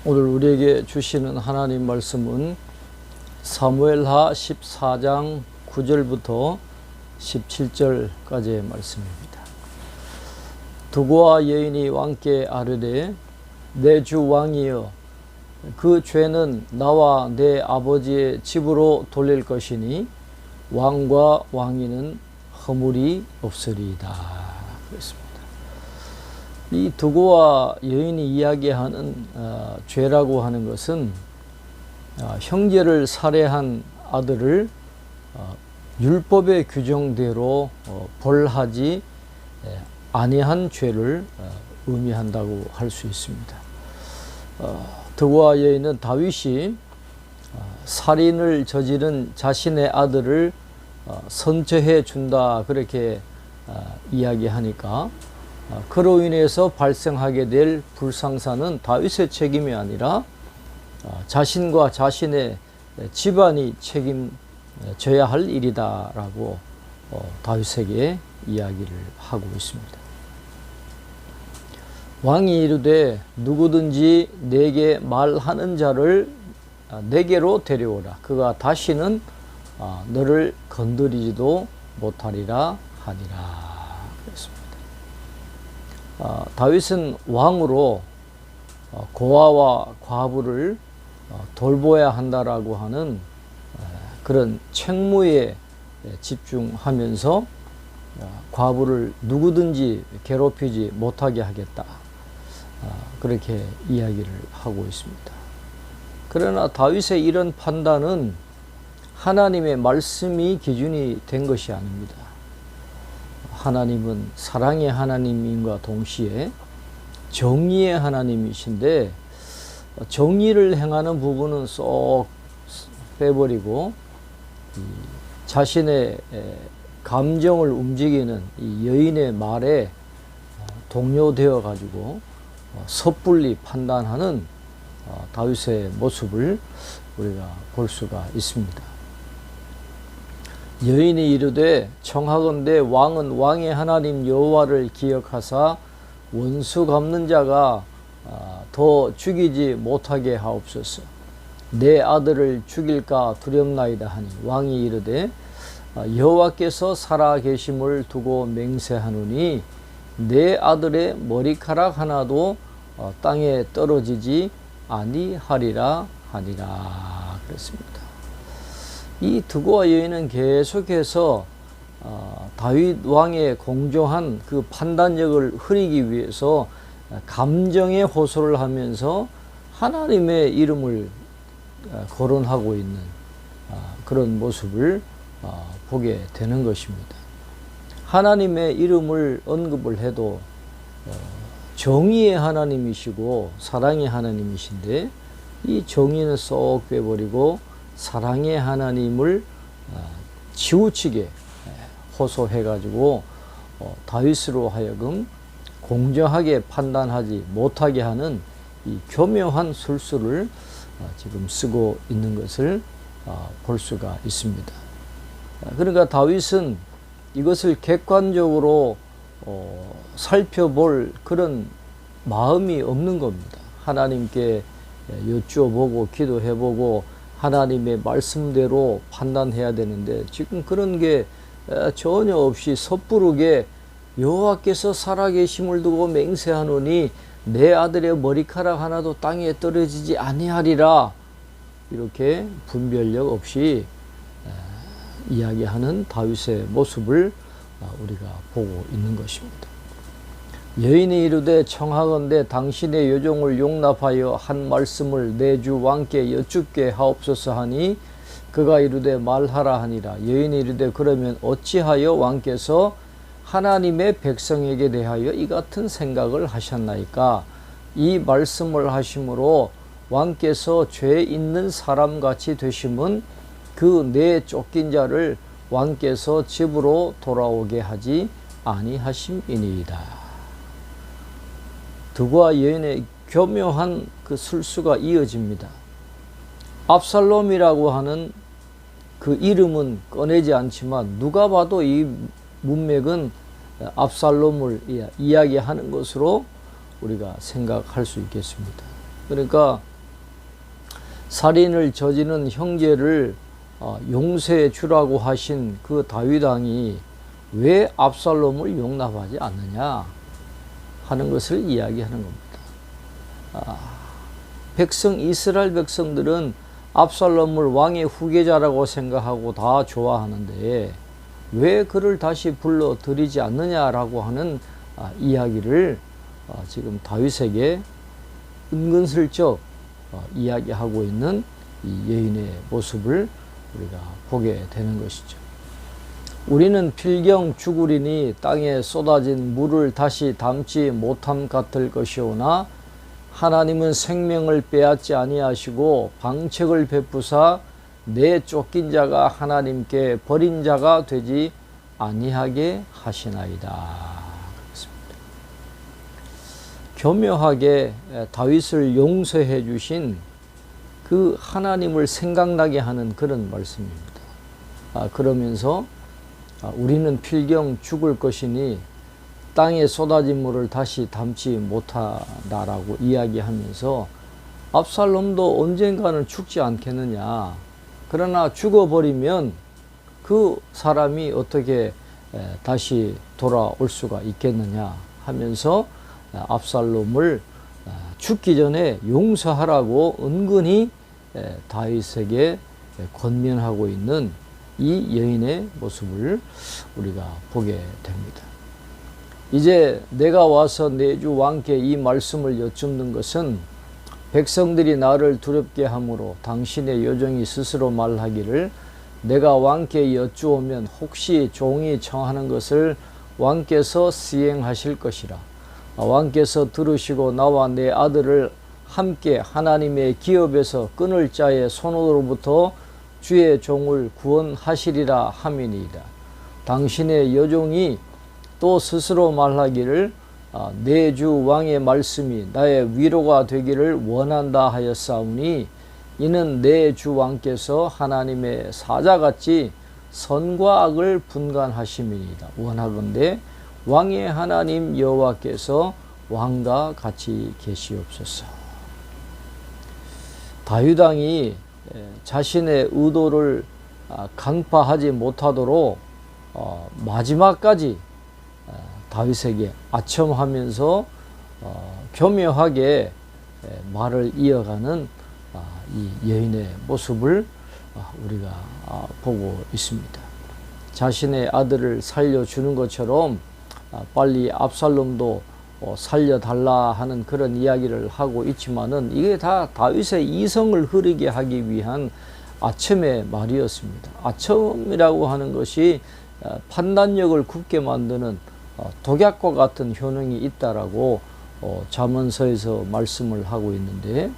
오늘 우리에게 주시는 하나님 말씀은 사무엘하 14장 9절부터 17절까지의 말씀입니다. 두고와 여인이 왕께 아뢰되 내 주 왕이여 그 죄는 나와 내 아버지의 집으로 돌릴 것이니 왕과 왕위는 허물이 없으리이다. 그랬습니다. 이 두고와 여인이 이야기하는 죄라고 하는 것은 형제를 살해한 아들을 율법의 규정대로 벌하지 아니한 죄를 의미한다고 할 수 있습니다. 두고와 여인은 다윗이 살인을 저지른 자신의 아들을 선처해 준다 그렇게 이야기하니까 그로 인해서 발생하게 될 불상사는 다윗의 책임이 아니라 자신과 자신의 집안이 책임져야 할 일이다라고 다윗에게 이야기를 하고 있습니다. 왕이 이르되 누구든지 내게 말하는 자를 내게로 데려오라. 그가 다시는 너를 건드리지도 못하리라 하니라. 그랬습니다. 다윗은 왕으로 고아와 과부를 돌보아야 한다라고 하는 그런 책무에 집중하면서 과부를 누구든지 괴롭히지 못하게 하겠다. 그렇게 이야기를 하고 있습니다. 그러나 다윗의 이런 판단은 하나님의 말씀이 기준이 된 것이 아닙니다. 하나님은 사랑의 하나님임과 동시에 정의의 하나님이신데 정의를 행하는 부분은 쏙 빼버리고 자신의 감정을 움직이는 이 여인의 말에 동요되어 가지고 섣불리 판단하는 다윗의 모습을 우리가 볼 수가 있습니다. 여인이 이르되 청하건대 왕은 왕의 하나님 여호와를 기억하사 원수 갚는 자가 더 죽이지 못하게 하옵소서. 내 아들을 죽일까 두렵나이다 하니 왕이 이르되 여호와께서 살아 계심을 두고 맹세하노니 내 아들의 머리카락 하나도 땅에 떨어지지 아니하리라 하니라. 그랬습니다. 이 두고와 여인은 계속해서 다윗 왕의 공정한 그 판단력을 흐리기 위해서 감정에 호소를 하면서 하나님의 이름을 거론하고 있는 그런 모습을 보게 되는 것입니다. 하나님의 이름을 언급을 해도 정의의 하나님이시고 사랑의 하나님이신데 이 정의는 쏙 빼버리고 사랑의 하나님을 치우치게 호소해가지고 다윗으로 하여금 공정하게 판단하지 못하게 하는 이 교묘한 술수를 지금 쓰고 있는 것을 볼 수가 있습니다. 그러니까 다윗은 이것을 객관적으로 살펴볼 그런 마음이 없는 겁니다. 하나님께 여쭈어보고 기도해보고 하나님의 말씀대로 판단해야 되는데 지금 그런 게 전혀 없이 섣부르게 여호와께서 살아계심을 두고 맹세하노니 내 아들의 머리카락 하나도 땅에 떨어지지 아니하리라 이렇게 분별력 없이 이야기하는 다윗의 모습을 우리가 보고 있는 것입니다. 여인이 이르되 청하건대 당신의 여종을 용납하여 한 말씀을 내 주 왕께 여쭙게 하옵소서 하니 그가 이르되 말하라 하니라. 여인이 이르되 그러면 어찌하여 왕께서 하나님의 백성에게 대하여 이 같은 생각을 하셨나이까? 이 말씀을 하심으로 왕께서 죄 있는 사람같이 되심은 그 내 쫓긴 자를 왕께서 집으로 돌아오게 하지 아니하심이니이다. 두고와 여인의 교묘한 그 술수가 이어집니다. 압살롬이라고 하는 그 이름은 꺼내지 않지만 누가 봐도 이 문맥은 압살롬을 이야기하는 것으로 우리가 생각할 수 있겠습니다. 그러니까 살인을 저지른 형제를 용서해 주라고 하신 그 다윗 왕이 왜 압살롬을 용납하지 않느냐 하는 것을 이야기하는 겁니다. 이스라엘 백성들은 압살롬을 왕의 후계자라고 생각하고 다 좋아하는데 왜 그를 다시 불러들이지 않느냐라고 하는 이야기를 지금 다윗에게 은근슬쩍 이야기하고 있는 이 여인의 모습을 우리가 보게 되는 것이죠. 우리는 필경 죽으리니 땅에 쏟아진 물을 다시 담지 못함 같을 것이오나 하나님은 생명을 빼앗지 아니하시고 방책을 베푸사 내 쫓긴 자가 하나님께 버린 자가 되지 아니하게 하시나이다. 그렇습니다. 교묘하게 다윗을 용서해 주신 그 하나님을 생각나게 하는 그런 말씀입니다. 그러면서 우리는 필경 죽을 것이니 땅에 쏟아진 물을 다시 담지 못하다라고 이야기하면서 압살롬도 언젠가는 죽지 않겠느냐. 그러나 죽어버리면 그 사람이 어떻게 다시 돌아올 수가 있겠느냐 하면서 압살롬을 죽기 전에 용서하라고 은근히 다윗에게 권면하고 있는 이 여인의 모습을 우리가 보게 됩니다. 이제 내가 와서 내 주 왕께 이 말씀을 여쭙는 것은 백성들이 나를 두렵게 하므로 당신의 요정이 스스로 말하기를 내가 왕께 여쭈오면 혹시 종이 청하는 것을 왕께서 시행하실 것이라. 왕께서 들으시고 나와 내 아들을 함께 하나님의 기업에서 끊을 자의 손으로부터 주의 종을 구원하시리라 함이니이다. 당신의 여종이 또 스스로 말하기를 내 주 왕의 말씀이 나의 위로가 되기를 원한다 하였사오니 이는 내 주 왕께서 하나님의 사자같이 선과 악을 분간하심이니이다. 원하건대 왕의 하나님 여호와께서 왕과 같이 계시옵소서. 다윗 왕이 자신의 의도를 강파하지 못하도록 마지막까지 다윗에게 아첨하면서 교묘하게 말을 이어가는 이 여인의 모습을 우리가 보고 있습니다. 자신의 아들을 살려주는 것처럼 빨리 압살롬도 살려달라 하는 그런 이야기를 하고 있지만은 이게 다 다윗의 이성을 흐리게 하기 위한 아첨의 말이었습니다. 아첨이라고 하는 것이 판단력을 굳게 만드는 독약과 같은 효능이 있다라고 잠언서에서 말씀을 하고 있는데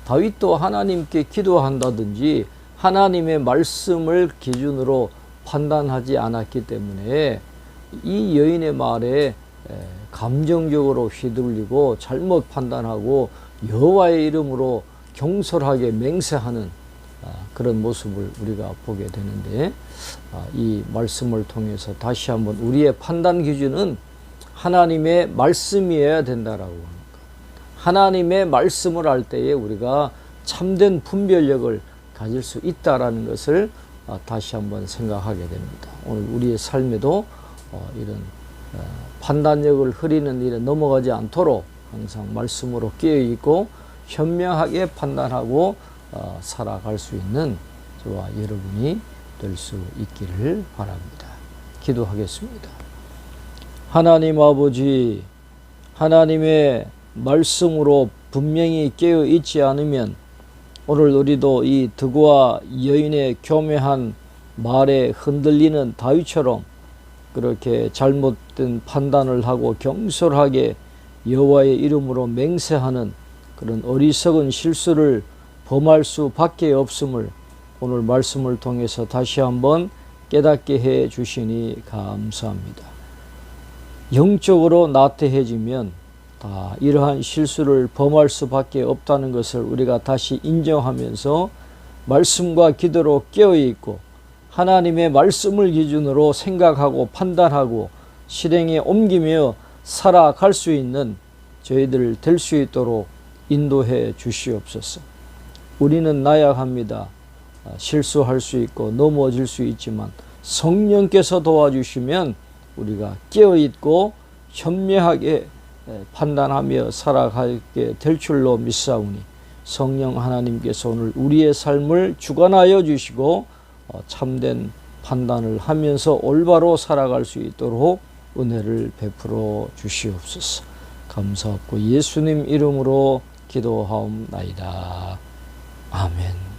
다윗도 하나님께 기도한다든지 하나님의 말씀을 기준으로 판단하지 않았기 때문에 이 여인의 말에 감정적으로 휘둘리고 잘못 판단하고 여호와의 이름으로 경솔하게 맹세하는 그런 모습을 우리가 보게 되는데 이 말씀을 통해서 다시 한번 우리의 판단 기준은 하나님의 말씀이어야 된다라고 합니다. 하나님의 말씀을 할 때에 우리가 참된 분별력을 가질 수 있다라는 것을 다시 한번 생각하게 됩니다. 오늘 우리의 삶에도 이런 판단력을 흐리는 일에 넘어가지 않도록 항상 말씀으로 깨어있고 현명하게 판단하고 살아갈 수 있는 저와 여러분이 될 수 있기를 바랍니다. 기도하겠습니다. 하나님 아버지, 하나님의 말씀으로 분명히 깨어 있지 않으면 오늘 우리도 이 드고와 여인의 교묘한 말에 흔들리는 다윗처럼 그렇게 잘못된 판단을 하고 경솔하게 여호와의 이름으로 맹세하는 그런 어리석은 실수를 범할 수밖에 없음을 오늘 말씀을 통해서 다시 한번 깨닫게 해 주시니 감사합니다. 영적으로 나태해지면 다 이러한 실수를 범할 수밖에 없다는 것을 우리가 다시 인정하면서 말씀과 기도로 깨어있고 하나님의 말씀을 기준으로 생각하고 판단하고 실행에 옮기며 살아갈 수 있는 저희들 될 수 있도록 인도해 주시옵소서. 우리는 나약합니다. 실수할 수 있고 넘어질 수 있지만 성령께서 도와주시면 우리가 깨어있고 현명하게 판단하며 살아가게 될 줄로 믿사오니 성령 하나님께서 오늘 우리의 삶을 주관하여 주시고 참된 판단을 하면서 올바로 살아갈 수 있도록 은혜를 베풀어 주시옵소서. 감사하고 예수님 이름으로 기도하옵나이다. 아멘.